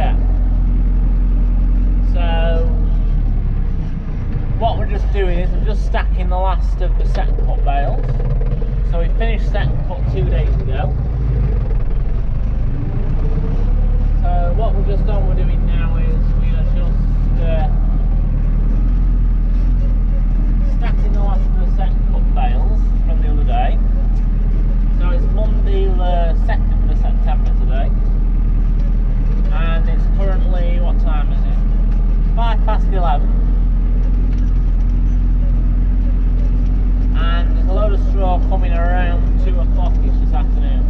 yet. So what we're just doing is we're just stacking the last of the second cut bales. So we finished second cut 2 days ago. So what we're doing now is we are just stacking the last of the second cut bales from the other day. So it's Monday the 2nd of September today, and it's currently, what time is it? 11:05, and there's a load of straw coming around 2 o'clock-ish this afternoon.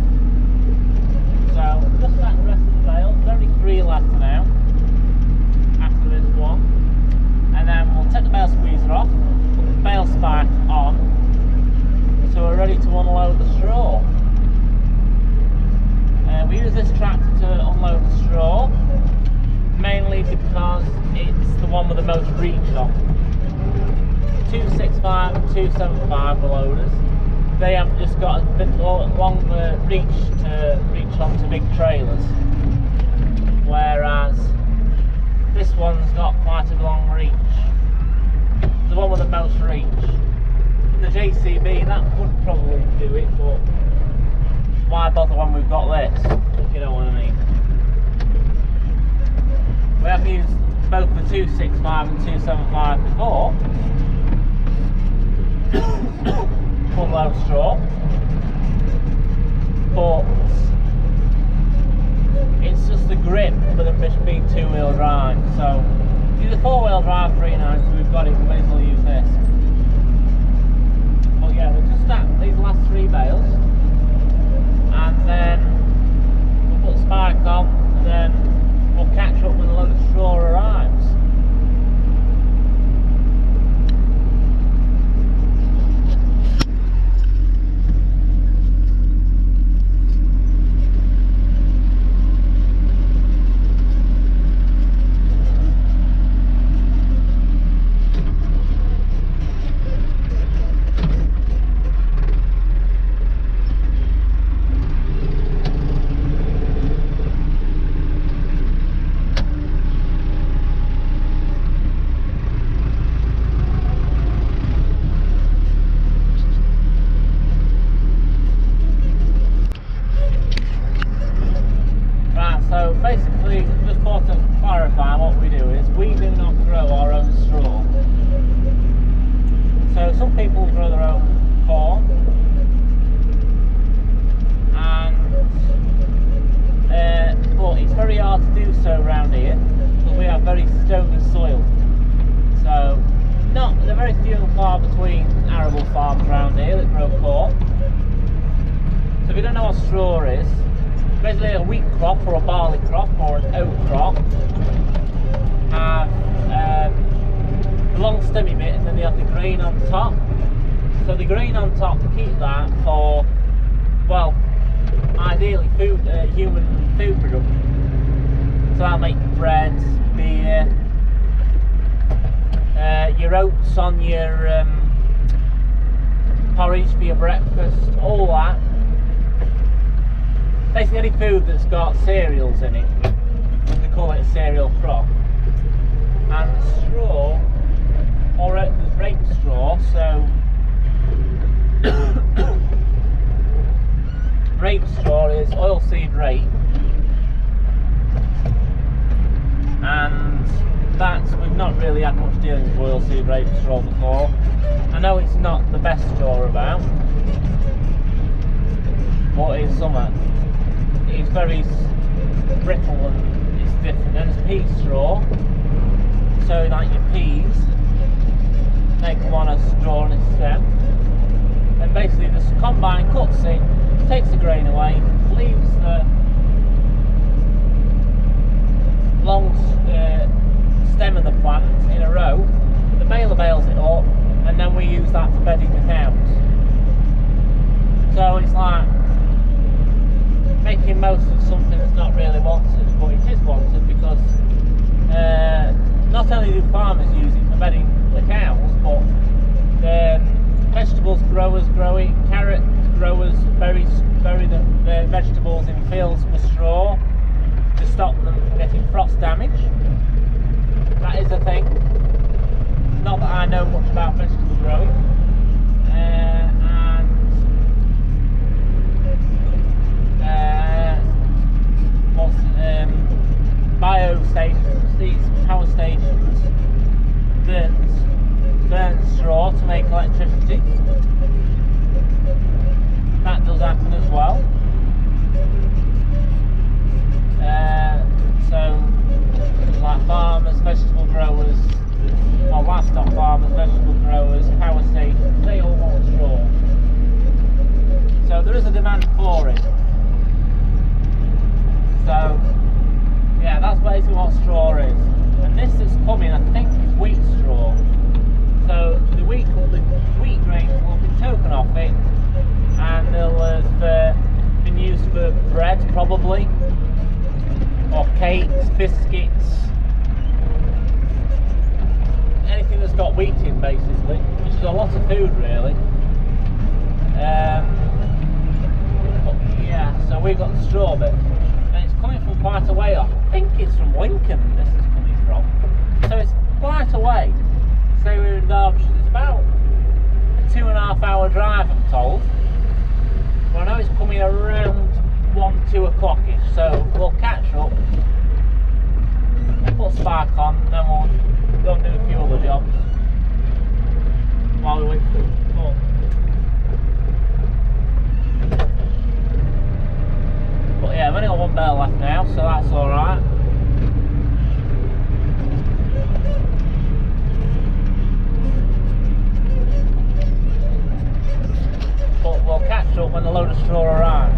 So we'll just stack the rest of the bales. There's only 3 left now after this one, and then we'll take the bale squeezer off, put the bale spark on, so we're ready to unload the straw. We use this tractor to unload the straw mainly because it's the one with the most reach on. 265 and 275 the loaders. They haven't just got a bit longer reach to reach onto big trailers, whereas this one's got quite a long reach. The one with the most reach. The JCB, that would probably do it, but why bother when we've got this, if you know what I mean. We have used both the 265 and 275 before. Full load of straw, but it's just the grip with them being 2-wheel drive. So if you use a 4-wheel drive 390, we've got it, we may as well use this. But yeah, we'll just stack these last 3 bales, and then we'll put spike on, and then we'll catch up when a load of straw arrives. So basically, just for to clarify, what we do is we do not grow our own straw. So some people grow their own corn, and but it's very hard to do so around here because we have very stony soil. So they're very few and far between arable farms around here that grow corn. So if you don't know what straw is, basically a wheat crop or a barley crop or an oat crop have the long stemmy bit, and then they have the grain on top. So the grain on top, to keep that for, well, ideally human food production. So that'll make bread, beer, your oats on your porridge for your breakfast, all that. Basically any food that's got cereals in it, they call it a cereal crop. And straw, or there's rape straw, so rape straw is oilseed rape, and we've not really had much dealing with oilseed rape straw before. I know it's not the best straw about, but it's something. It's very brittle and it's different. Then there's pea straw, so like your peas, they come on a straw and a stem, and basically the combine cuts it, takes the grain away, leaves the long stem of the plant in a row, the baler bales it up, and then we use that for bedding the cows. So it's like making most of something that's not really wanted, but it is wanted because not only do farmers use it for bedding the cows, but vegetables growers grow it, carrot growers bury the vegetables in fields with straw to stop them from getting frost damage. That is a thing. Not that I know much about vegetable growing. Bio stations, these power stations that burn straw to make electricity. That does happen as well. So, like farmers, vegetable growers, or livestock farmers, vegetable growers, power stations, they all want straw. So there is a demand for it. So, yeah, that's basically what straw is. And this that's coming, I think, is wheat straw. So the wheat grains will be taken off it, and they'll have been used for bread, probably, or cakes, biscuits, anything that's got wheat in, basically, which is a lot of food, really. But yeah, so we've got the straw bit. Coming from quite a way off. I think it's from Lincoln this is coming from. So it's quite a way. So we're in Derbyshire. It's about a 2.5 hour drive, I'm told. But I know it's coming around 1-2 o'clock-ish. So we'll catch up. We'll put Spark on, then we'll go and do a few other jobs while we wait for it to come. But yeah, I've only got one bale left now, so that's alright. But we'll catch up when the load of straw arrives.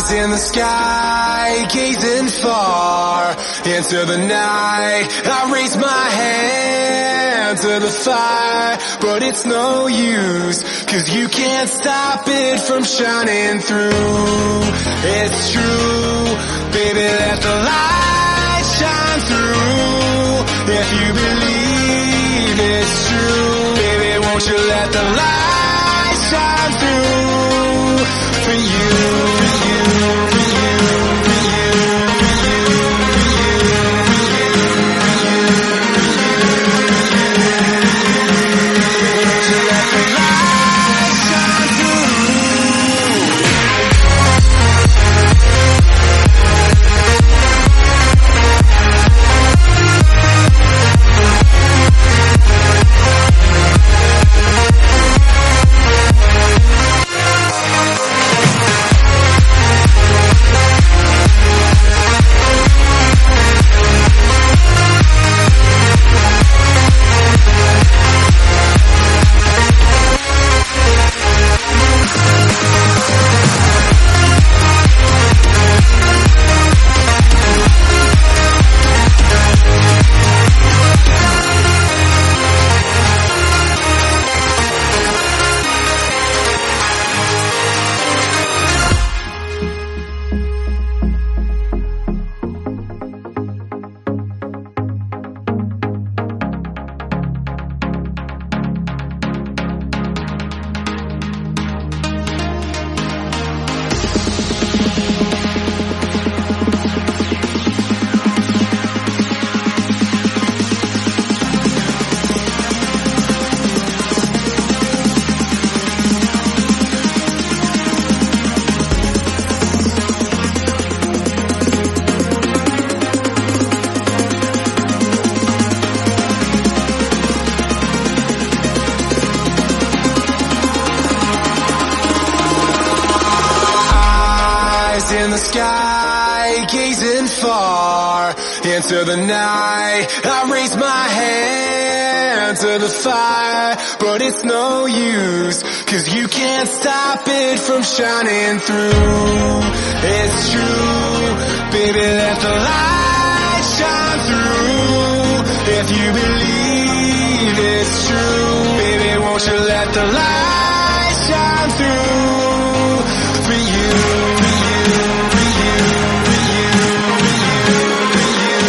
In the sky, gazing far into the night, I raise my hand to the fire, but it's no use, 'cause you can't stop it from shining through. It's true, baby, let the light shine through. If you believe it's true, baby, won't you let the light shine through for you. eyes in the sky, gazing far into the night. I raise my hand to the fire, but it's no use, 'cause you can't stop it from shining through. It's true, baby, let the light shine through. If you believe it's true, baby, won't you let the light shine through for you, for you, for you, for you, for you, for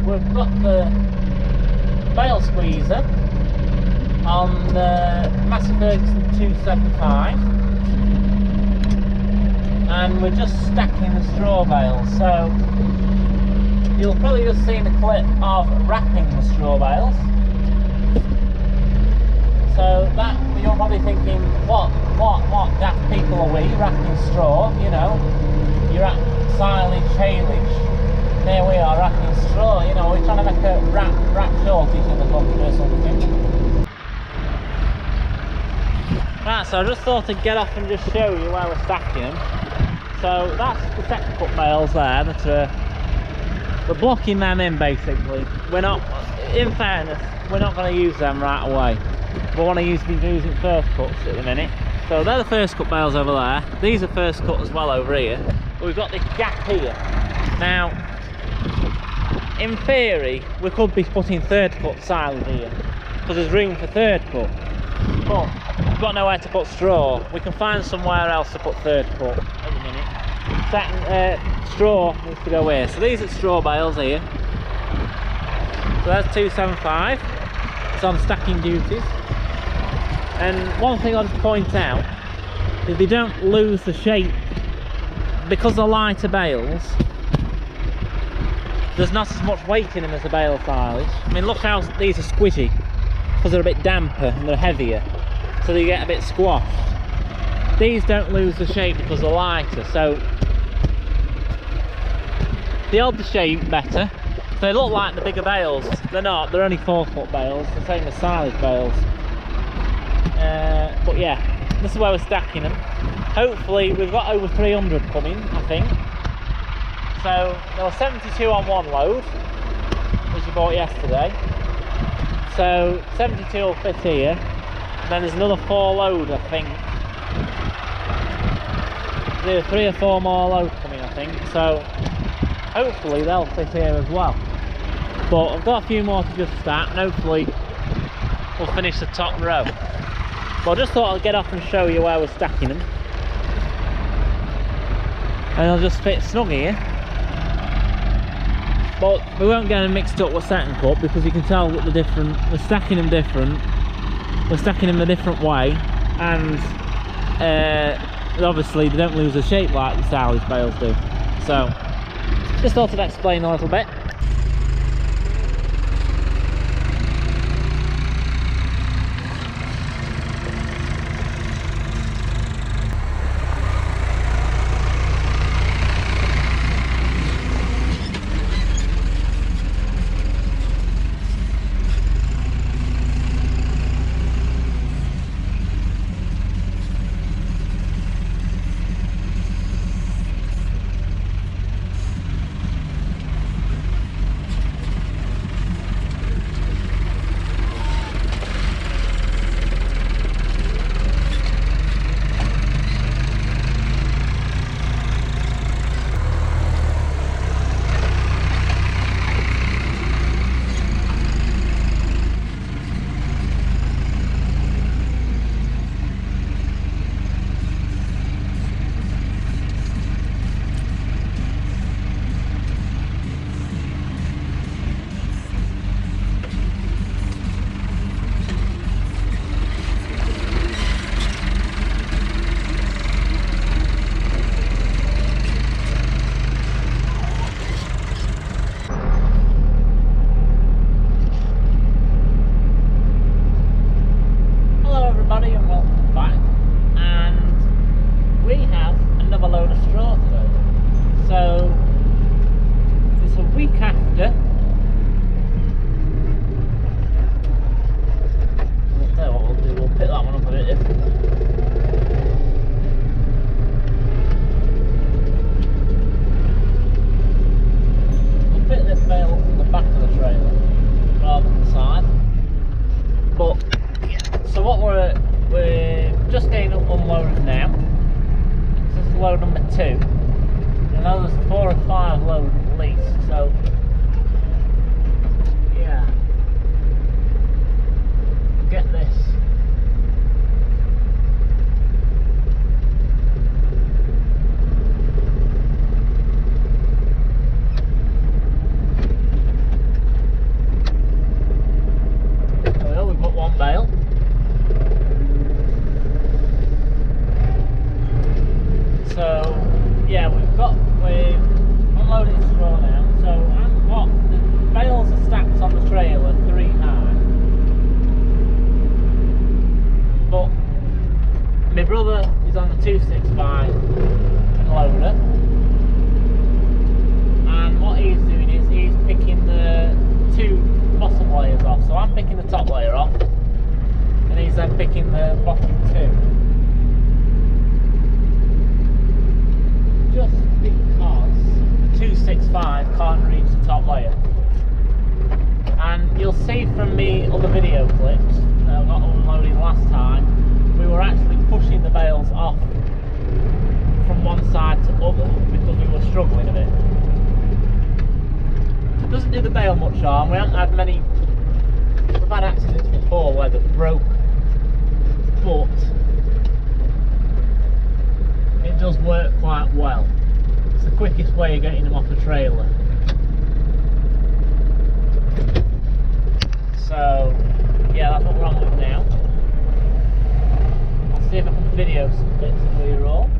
we've got the bale squeezer on the Massey Ferguson 275, and we're just stacking the straw bales. So you'll probably just seen a clip of wrapping the straw bales. So that you're probably thinking, what daft people are we wrapping straw? You know, you're at silage, haylage. There we are wrapping straw. You know, we're trying to make a wrap shortage in the country or something. Right, so I just thought I'd get off and just show you where we're stacking them. So that's the second cut bales there that we're blocking them in basically. We're not, in fairness, we're not going to use them right away. We want to be using first cuts at the minute. So they're the first cut bales over there. These are first cut as well over here. But we've got this gap here. Now, in theory, we could be putting third cut silage here, because there's room for third cut. But we've got nowhere to put straw. We can find somewhere else to put third cut at the minute. Second, straw needs to go here. So these are straw bales here. So that's 275. It's on stacking duties. And one thing I'll just point out is they don't lose the shape because they're lighter bales. there's not as much weight in them as the bale silage. I mean, look how these are squishy, because they're a bit damper and they're heavier, so they get a bit squashed. These don't lose the shape because they're lighter, so they hold the shape better. They look like the bigger bales. They're not, they're only 4-foot bales, the same as silage bales. But yeah, this is where we're stacking them. Hopefully, we've got over 300 coming, I think. So, there were 72 on one load, which we bought yesterday. So, 72 will fit here. And then there's another 4 load, I think. There are 3 or 4 more loads coming, I think. So, hopefully they'll fit here as well. But I've got a few more to just stack, and hopefully we'll finish the top row. But I just thought I'd get off and show you where we're stacking them. And they'll just fit snug here. But we won't get them mixed up with setting cup, because you can tell that they're different. We're stacking them different. We're stacking them a different way, and obviously they don't lose the shape like the silage bales do. So just thought I'd explain a little bit. Load number 2, and those 4 or 5 loads at least, so yeah, get this. Well, we've got 1 bale. So yeah, we've unloaded straw now. So the bales are stacked on the trailer 3 high. But my brother is on the 265 loader, and what he's doing is he's picking the 2 bottom layers off. So I'm picking the top layer off, and he's then picking the bottom 2. Just because the 265 can't reach the top layer. And you'll see from me other video clips that I got unloaded last time, we were actually pushing the bales off from one side to other because we were struggling a bit. It doesn't do the bale much harm. We haven't had many, we've had accidents before where they've broke, but it does work quite well. It's the quickest way of getting them off the trailer. So yeah, that's what we're on with now. I'll see if I can video some bits of we roll.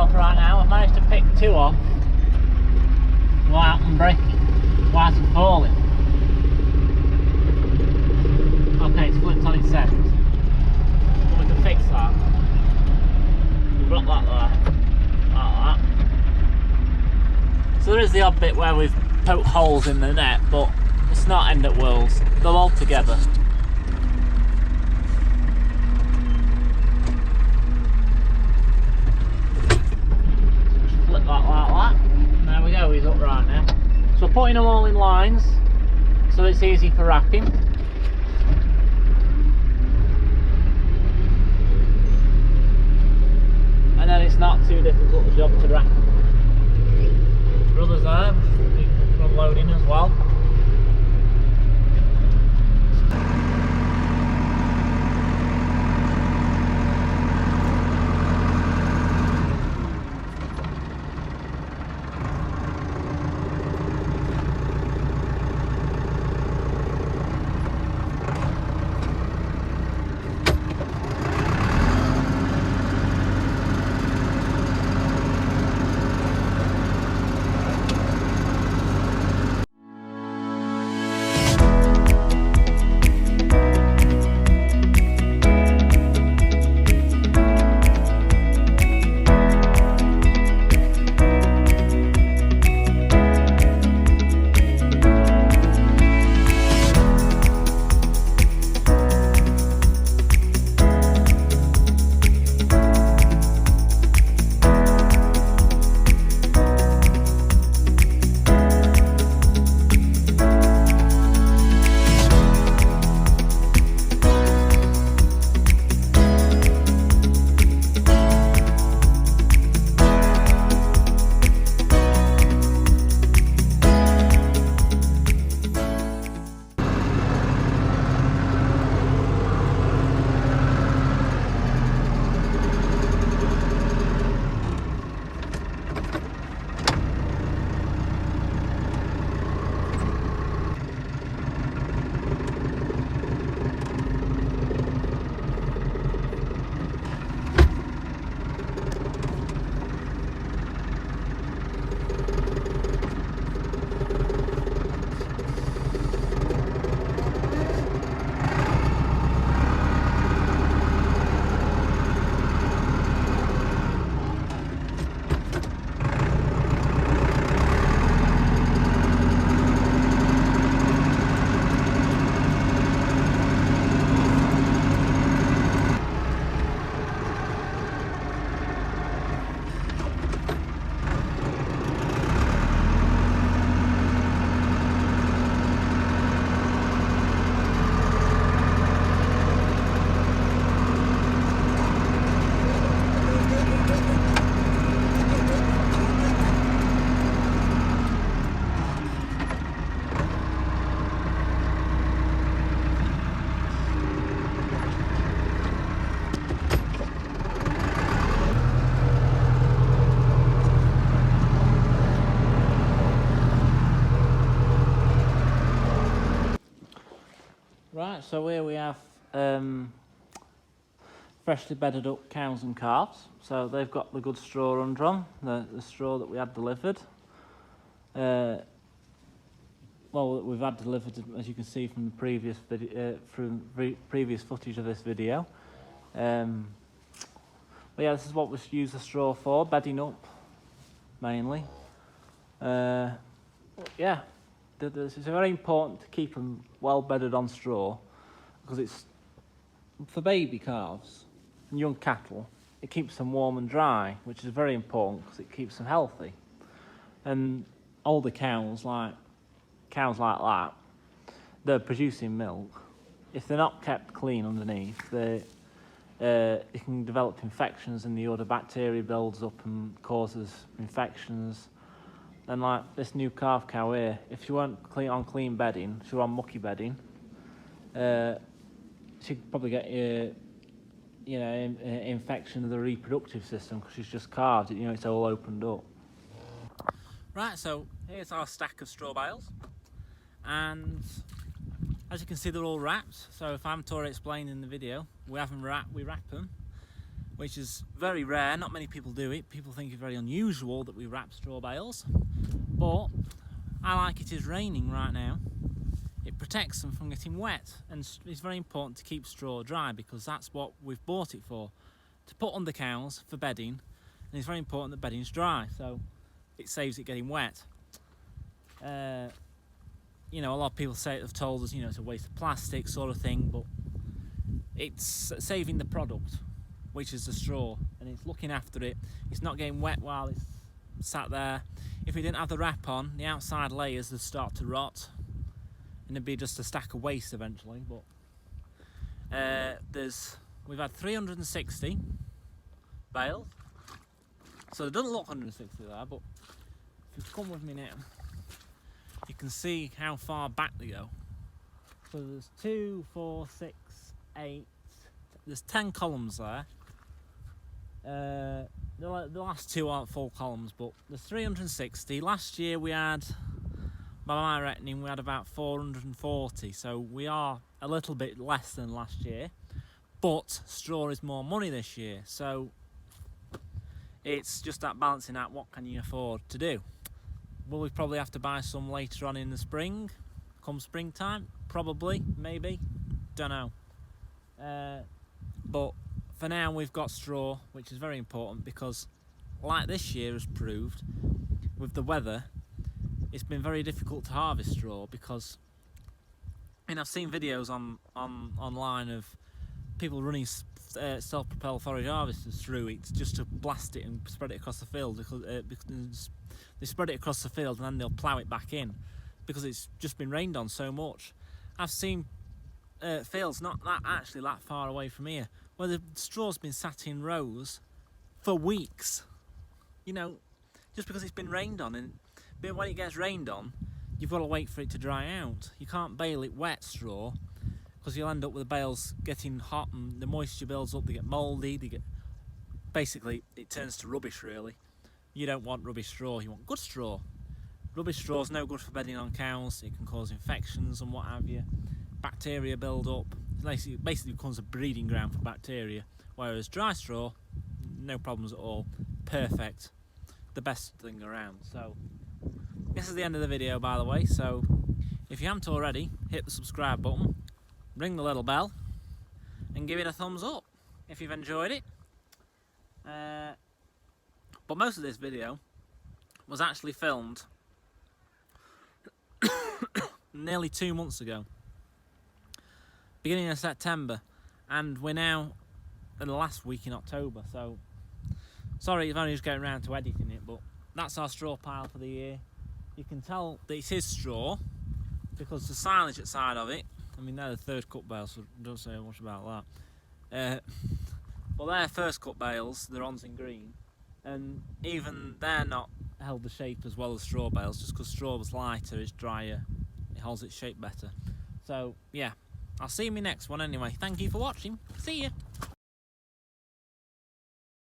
bales right now. I've managed to pick 2 off without them breaking, without them falling. Okay, it's flipped on its end. But we can fix that. We've got that there, like that. So there is the odd bit where we've poked holes in the net, but it's not end of worlds. They're all together. Flip that like that. And there we go, he's up right now. So we're putting them all in lines so it's easy for wrapping. And then it's not too difficult a job to wrap. Brothers there, from loading as well. Right, so here we have freshly bedded up cows and calves. So they've got the good straw under them, the straw that we had delivered. Well, we've had delivered, as you can see from the previous video, previous footage of this video. But yeah, this is what we use the straw for, bedding up mainly. Yeah, it's very important to keep them well bedded on straw, because it's for baby calves and young cattle. It keeps them warm and dry, which is very important because it keeps them healthy. And older cows like that, they're producing milk. If they're not kept clean underneath, it can develop infections, and the other bacteria builds up and causes infections. And like this new calf cow here, if she weren't on clean bedding, if she were on mucky bedding, she'd probably get infection of the reproductive system because she's just calved. It's all opened up. Right, so here's our stack of straw bales, and as you can see, they're all wrapped. So if I'm Tori explained in the video, we have them wrapped, we wrap them, which is very rare. Not many people do it. People think it's very unusual that we wrap straw bales, but I like it is raining right now. It protects them from getting wet, and it's very important to keep straw dry because that's what we've bought it for, to put on the cows for bedding, and it's very important that bedding's dry, so it saves it getting wet. You know, a lot of people say they've told us, you know, it's a waste of plastic sort of thing, but it's saving the product, which is the straw, and it's looking after it. It's not getting wet while it's sat there. If we didn't have the wrap on, the outside layers would start to rot, and it'd be just a stack of waste eventually. But we've had 360 bales, so it doesn't look 160 there, but if you come with me now, you can see how far back they go. So there's 2, 4, 6, 8, there's 10 columns there. The last two aren't full columns, but there's 360. Last year we had, by my reckoning, we had about 440, so we are a little bit less than last year, but straw is more money this year, so it's just that balancing out what can you afford to do. Will we probably have to buy some later on in the spring, come springtime? Probably, maybe, don't know. But for now we've got straw, which is very important because, like this year has proved, with the weather, it's been very difficult to harvest straw because, and I've seen videos online of people running self-propelled forage harvesters through it just to blast it and spread it across the field, because they spread it across the field and then they'll plough it back in because it's just been rained on so much. I've seen fields not actually that far away from here where the straw's been sat in rows for weeks, you know, just because it's been rained on. And when it gets rained on, you've got to wait for it to dry out. You can't bale it wet straw because you'll end up with the bales getting hot and the moisture builds up, they get mouldy, basically it turns to rubbish really. You don't want rubbish straw, you want good straw. Rubbish straw is no good for bedding on cows, it can cause infections and what have you. Bacteria build up, it basically becomes a breeding ground for bacteria, whereas dry straw, no problems at all, perfect, the best thing around. So this is the end of the video, by the way, so if you haven't already, hit the subscribe button, ring the little bell and give it a thumbs up if you've enjoyed it. But most of this video was actually filmed nearly 2 months ago, beginning of September, and we're now in the last week in October, so sorry if I'm only just getting around to editing it, but that's our straw pile for the year. You can tell that it is straw because the silage outside of it, I mean, they're the third cut bales, so don't say much about that. But they're first cut bales, they're ons in green, and even they're not held the shape as well as straw bales, just because straw was lighter, it's drier, it holds its shape better. So yeah, I'll see you in my next one anyway. Thank you for watching, see ya!